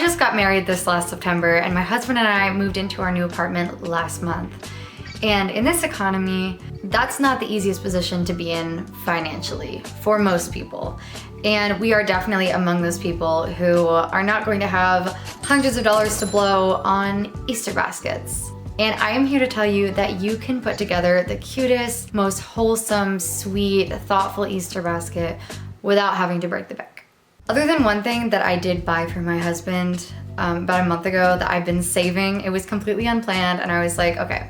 just got married this last September, and my husband and I moved into our new apartment last month. And in this economy, that's not the easiest position to be in financially for most people. And we are definitely among those people who are not going to have hundreds of dollars to blow on Easter baskets. And I am here to tell you that you can put together the cutest, most wholesome, sweet, thoughtful Easter basket without having to break the bank. Other than one thing that I did buy for my husband about a month ago that I've been saving, it was completely unplanned, and I was like, okay,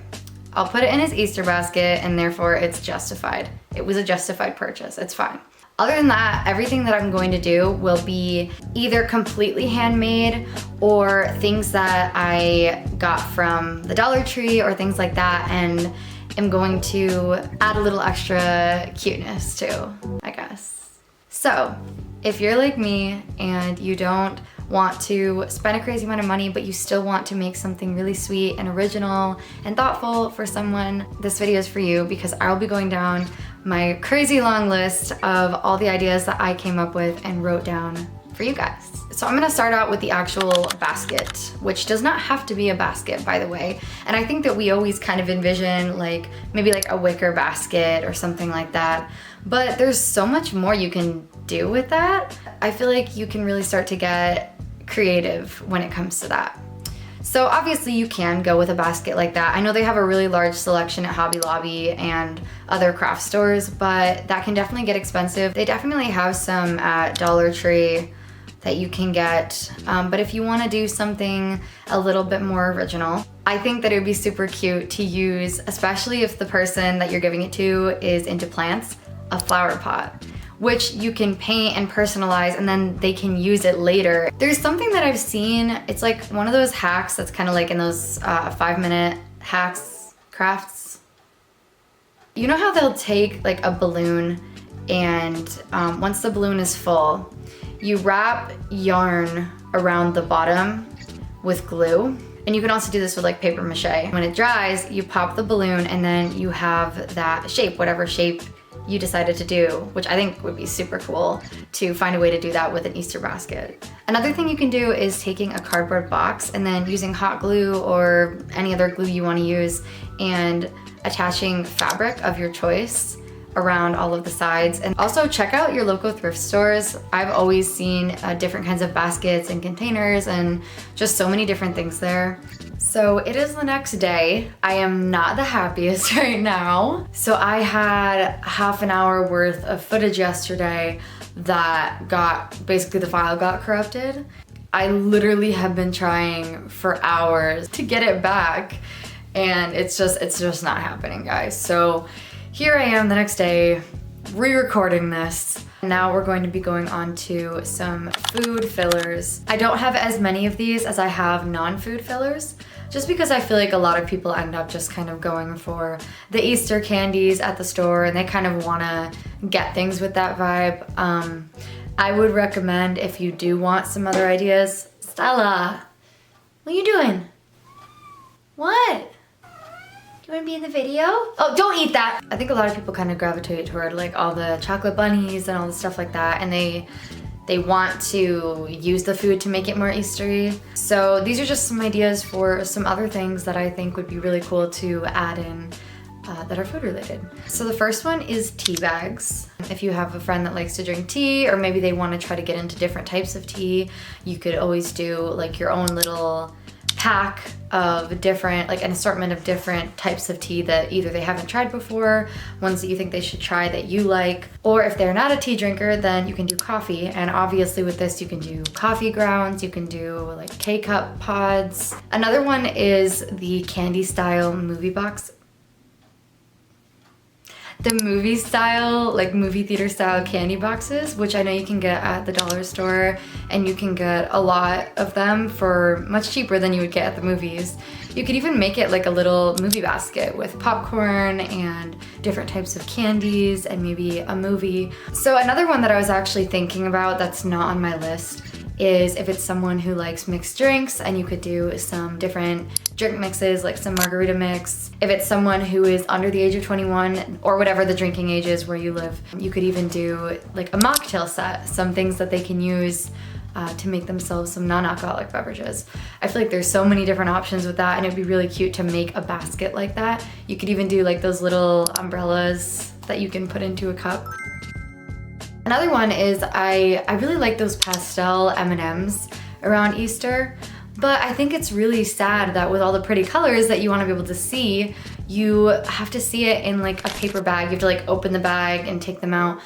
I'll put it in his Easter basket, and therefore it's justified. It was a justified purchase, it's fine. Other than that, everything that I'm going to do will be either completely handmade or things that I got from the Dollar Tree or things like that, and am going to add a little extra cuteness too, I guess. So, if you're like me and you don't want to spend a crazy amount of money, but you still want to make something really sweet and original and thoughtful for someone, this video is for you, because I'll be going down my crazy long list of all the ideas that I came up with and wrote down for you guys. So I'm gonna start out with the actual basket, which does not have to be a basket, by the way. And I think that we always kind of envision like maybe like a wicker basket or something like that. But there's so much more you can do with that. I feel like you can really start to get creative when it comes to that. So obviously you can go with a basket like that. I know they have a really large selection at Hobby Lobby and other craft stores, but that can definitely get expensive. They definitely have some at Dollar Tree that you can get, but if you wanna do something a little bit more original, I think that it would be super cute to use, especially if the person that you're giving it to is into plants, a flower pot, which you can paint and personalize, and then they can use it later. There's something that I've seen, it's like one of those hacks that's kind of like in those 5-minute hacks, crafts. You know how they'll take like a balloon and once the balloon is full, you wrap yarn around the bottom with glue. And you can also do this with like paper mache. When it dries, you pop the balloon and then you have that shape, whatever shape you decided to do, which I think would be super cool to find a way to do that with an Easter basket. Another thing you can do is taking a cardboard box and then using hot glue or any other glue you want to use and attaching fabric of your choice around all of the sides. And also check out your local thrift stores. I've always seen different kinds of baskets and containers and just so many different things there. So it is the next day. I am not the happiest right now. So I had half an hour worth of footage yesterday that basically the file got corrupted. I literally have been trying for hours to get it back, and it's just not happening, guys. So here I am the next day, re-recording this. Now we're going to be going on to some food fillers. I don't have as many of these as I have non-food fillers, just because I feel like a lot of people end up just kind of going for the Easter candies at the store, and they kind of wanna get things with that vibe. I would recommend, if you do want some other ideas, Stella, what are you doing? What? Do you want to be in the video? Oh, don't eat that! I think a lot of people kind of gravitate toward like all the chocolate bunnies and all the stuff like that, and they want to use the food to make it more Eastery. So these are just some ideas for some other things that I think would be really cool to add in that are food related. So the first one is tea bags. If you have a friend that likes to drink tea, or maybe they want to try to get into different types of tea, you could always do like your own little pack of different, like an assortment of different types of tea that either they haven't tried before, ones that you think they should try that you like, or if they're not a tea drinker, then you can do coffee. And obviously with this, you can do coffee grounds, you can do like K-cup pods. Another one is the candy style movie box. The movie style, like movie theater style candy boxes, which I know you can get at the dollar store, and you can get a lot of them for much cheaper than you would get at the movies. You could even make it like a little movie basket with popcorn and different types of candies and maybe a movie. So another one that I was actually thinking about that's not on my list is if it's someone who likes mixed drinks, and you could do some different drink mixes, like some margarita mix. If it's someone who is under the age of 21, or whatever the drinking age is where you live, you could even do like a mocktail set, some things that they can use to make themselves some non-alcoholic beverages. I feel like there's so many different options with that, and it'd be really cute to make a basket like that. You could even do like those little umbrellas that you can put into a cup. Another one is I really like those pastel M&Ms around Easter, but I think it's really sad that with all the pretty colors that you want to be able to see, you have to see it in like a paper bag. You have to like open the bag and take them out.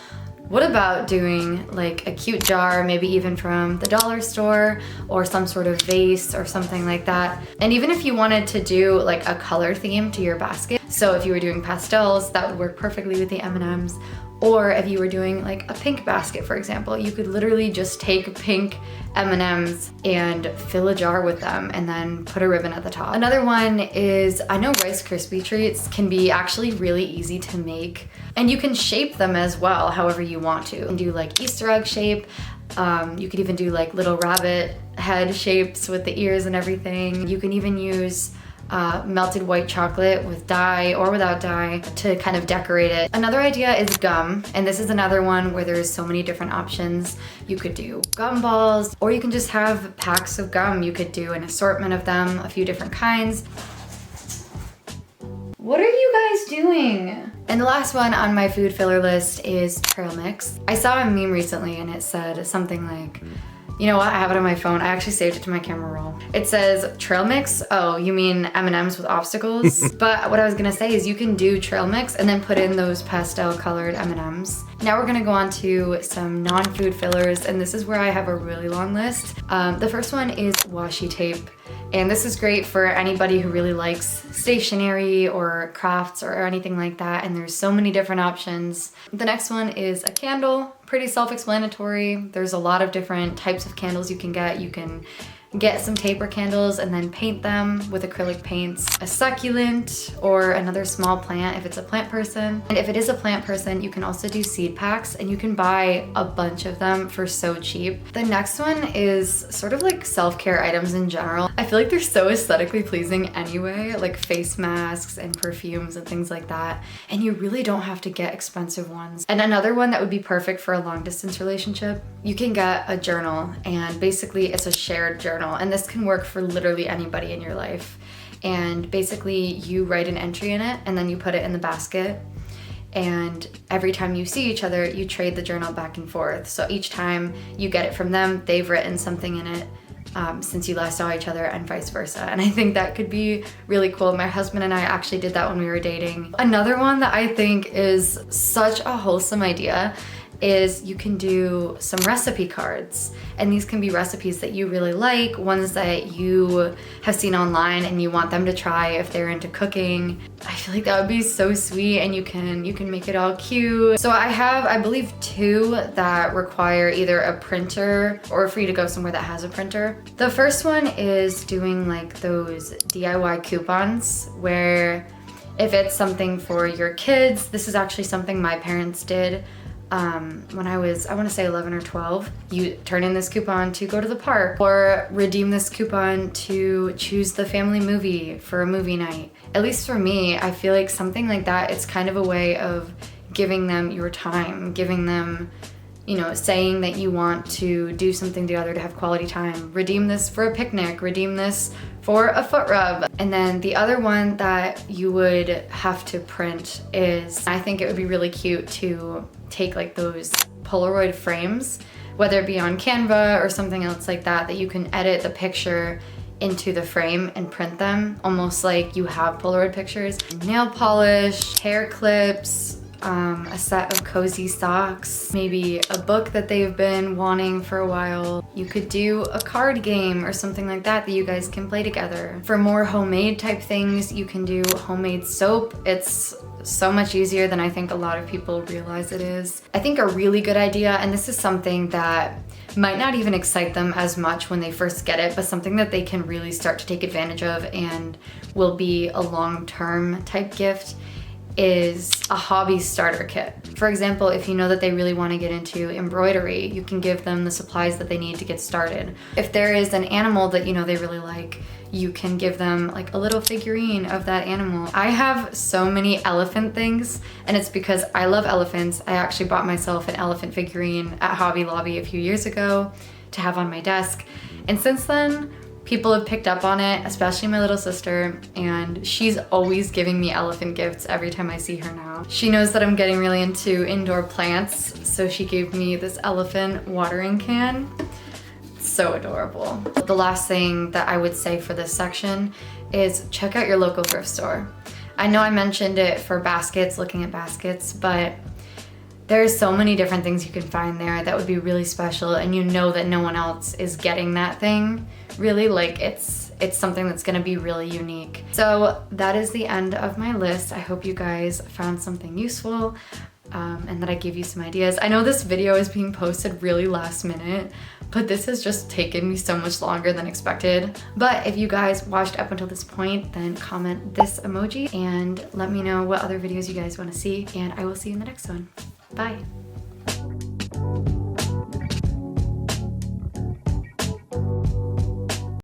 What about doing like a cute jar, maybe even from the dollar store, or some sort of vase or something like that? And even if you wanted to do like a color theme to your basket, so if you were doing pastels, that would work perfectly with the M&Ms. Or if you were doing like a pink basket, for example, you could literally just take pink M&Ms and fill a jar with them and then put a ribbon at the top. Another one is, I know Rice Krispie treats can be actually really easy to make, and you can shape them as well however you want to. You can do like Easter egg shape. You could even do like little rabbit head shapes with the ears and everything. You can even use melted white chocolate with dye or without dye to kind of decorate it. Another idea is gum, and this is another one where there's so many different options. You could do gum balls, or you can just have packs of gum. You could do an assortment of them, a few different kinds. What are you guys doing? And the last one on my food filler list is trail mix. I saw a meme recently and it said something like, you know what, I have it on my phone. I actually saved it to my camera roll. It says trail mix. Oh, you mean M&Ms with obstacles? But what I was gonna say is you can do trail mix and then put in those pastel colored M&Ms. Now we're gonna go on to some non-food fillers, and this is where I have a really long list. The first one is washi tape. And this is great for anybody who really likes stationery or crafts or anything like that, and there's so many different options. The next one is a candle, pretty self-explanatory. There's a lot of different types of candles you can get. You can get some taper candles and then paint them with acrylic paints. A succulent or another small plant if it's a plant person. And if it is a plant person, you can also do seed packs, and you can buy a bunch of them for so cheap. The next one is sort of like self-care items in general. I feel like they're so aesthetically pleasing anyway, like face masks and perfumes and things like that. And you really don't have to get expensive ones. And another one that would be perfect for a long distance relationship, you can get a journal, and basically it's a shared journal. And this can work for literally anybody in your life. And basically you write an entry in it and then you put it in the basket. And every time you see each other, you trade the journal back and forth. So each time you get it from them, they've written something in it since you last saw each other, and vice versa. And I think that could be really cool. My husband and I actually did that when we were dating. Another one that I think is such a wholesome idea is you can do some recipe cards, and these can be recipes that you really like, ones that you have seen online and you want them to try if they're into cooking. I feel like that would be so sweet, and you can make it all cute. So I have, I believe, 2 that require either a printer or for you to go somewhere that has a printer. The first one is doing like those DIY coupons where if it's something for your kids, this is actually something my parents did. When I was, I want to say 11 or 12, you turn in this coupon to go to the park, or redeem this coupon to choose the family movie for a movie night. At least for me, I feel like something like that, it's kind of a way of giving them your time, giving them, you know, saying that you want to do something together to have quality time. Redeem this for a picnic, redeem this for a foot rub. And then the other one that you would have to print is, I think it would be really cute to take like those Polaroid frames, whether it be on Canva or something else like that, that you can edit the picture into the frame and print them almost like you have Polaroid pictures. Nail polish, hair clips, a set of cozy socks, maybe a book that they've been wanting for a while. You could do a card game or something like that that you guys can play together. For more homemade type things, you can do homemade soap. It's so much easier than I think a lot of people realize it is. I think a really good idea, and this is something that might not even excite them as much when they first get it, but something that they can really start to take advantage of and will be a long-term type gift, is a hobby starter kit. For example, if you know that they really want to get into embroidery, you can give them the supplies that they need to get started. If there is an animal that you know they really like, you can give them like a little figurine of that animal. I have so many elephant things, and it's because I love elephants. I actually bought myself an elephant figurine at Hobby Lobby a few years ago. to have on my desk. And since then, people have picked up on it, especially my little sister, and she's always giving me elephant gifts every time I see her now. She knows that I'm getting really into indoor plants, so she gave me this elephant watering can. So adorable. The last thing that I would say for this section is check out your local thrift store. I know I mentioned it for baskets, looking at baskets, but there's so many different things you can find there that would be really special, and you know that no one else is getting that thing. Really, like it's something that's gonna be really unique. So that is the end of my list. I hope you guys found something useful and that I gave you some ideas. I know this video is being posted really last minute, but this has just taken me so much longer than expected. But if you guys watched up until this point, then comment this emoji and let me know what other videos you guys wanna see, and I will see you in the next one. Bye.